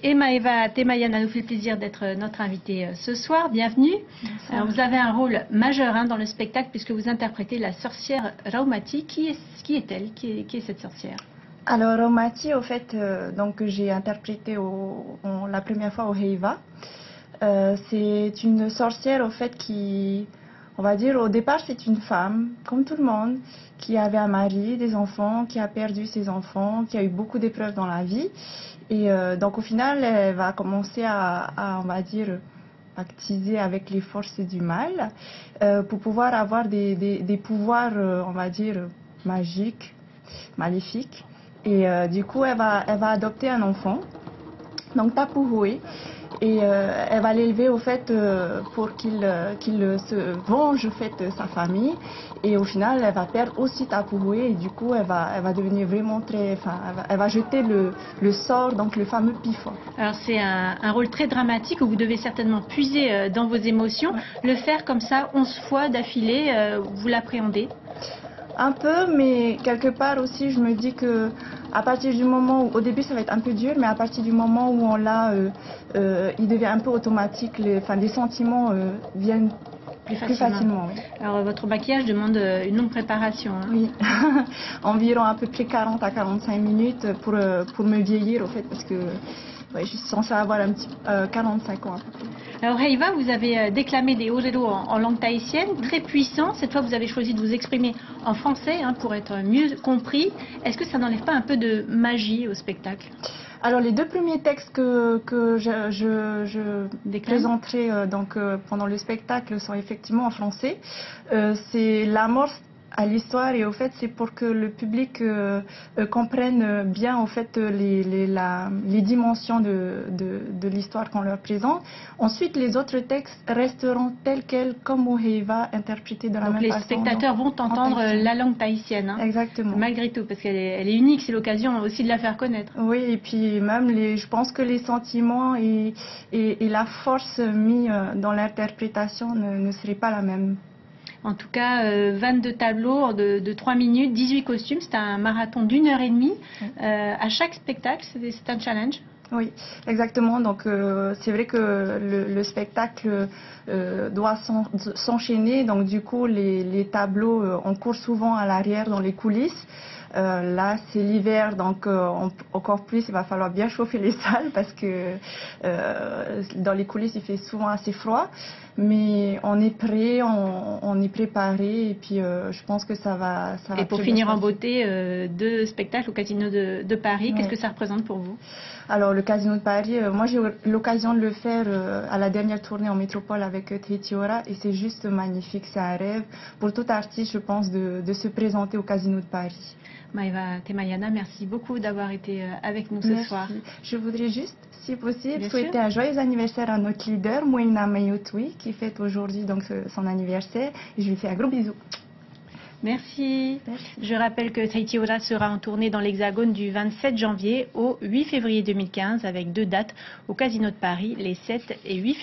Et Maeva Temayana nous fait le plaisir d'être notre invitée ce soir. Bienvenue. Alors, vous avez un rôle majeur dans le spectacle puisque vous interprétez la sorcière Raumati. Qui est-elle? Qui est cette sorcière? Alors Raumati, au fait, donc j'ai interprété la première fois au Heiva. C'est une sorcière au fait qui, on va dire, au départ c'est une femme, comme tout le monde, qui avait un mari, des enfants, qui a perdu ses enfants, qui a eu beaucoup d'épreuves dans la vie. Et donc au final, elle va commencer à on va dire, pactiser avec les forces du mal pour pouvoir avoir des pouvoirs, on va dire, magiques, maléfiques. Et du coup, elle va adopter un enfant, donc Tapuhui, et elle va l'élever au fait pour qu'il se venge au fait de sa famille. Et au final, elle va perdre aussi Tapuhui et du coup, elle va devenir vraiment très, elle va jeter le sort, donc le fameux Pifa. Alors c'est un rôle très dramatique où vous devez certainement puiser dans vos émotions. Ouais. Le faire comme ça 11 fois d'affilée, vous l'appréhendez? Un peu, mais quelque part aussi, je me dis que à partir du moment où, au début, ça va être un peu dur, mais à partir du moment où on l'a, il devient un peu automatique. Les sentiments viennent plus facilement. Oui. Alors, votre maquillage demande une longue préparation. Oui, environ à peu près 40 à 45 minutes pour me vieillir, au fait, parce que je suis censée avoir un petit 45 ans à peu près. Alors Heiva, vous avez déclamé des orero en langue tahitienne, très puissants. Cette fois, vous avez choisi de vous exprimer en français pour être mieux compris. Est-ce que ça n'enlève pas un peu de magie au spectacle? Alors les deux premiers textes que je présenterai pendant le spectacle sont effectivement en français. C'est l'amorce à l'histoire et au fait c'est pour que le public comprenne bien au fait les dimensions de l'histoire qu'on leur présente. Ensuite les autres textes resteront tels quels comme au Heiva, interprétés de la même façon. Donc les spectateurs vont entendre la langue tahitienne. Exactement. Malgré tout, parce qu'elle est unique, c'est l'occasion aussi de la faire connaître. Oui, et puis même je pense que les sentiments et la force mis dans l'interprétation ne seraient pas la même. En tout cas, 22 tableaux de 3 minutes, 18 costumes, c'est un marathon d'1h30. À chaque spectacle, c'est un challenge. Oui, exactement. Donc c'est vrai que le spectacle doit s'enchaîner. Donc du coup, les tableaux, on court souvent à l'arrière dans les coulisses. Là, c'est l'hiver, donc encore plus, il va falloir bien chauffer les salles parce que dans les coulisses, il fait souvent assez froid. Mais on est prêt, on est préparé et puis je pense que ça va. Et pour finir en beauté, 2 spectacles au Casino de Paris, qu'est-ce que ça représente pour vous? Alors le Casino de Paris, moi j'ai eu l'occasion de le faire à la dernière tournée en métropole avec Tahiti Ora et c'est juste magnifique, c'est un rêve pour tout artiste, je pense, de se présenter au Casino de Paris. Maeva Temayana, merci beaucoup d'avoir été avec nous ce soir. Je voudrais juste, si possible, souhaiter un joyeux anniversaire à notre leader, Moina Mayotui, qui fête aujourd'hui donc son anniversaire. Et je lui fais un gros bisou. Merci. Je rappelle que Tahiti Ora sera en tournée dans l'Hexagone du 27 janvier au 8 février 2015 avec 2 dates au Casino de Paris, les 7 et 8 février.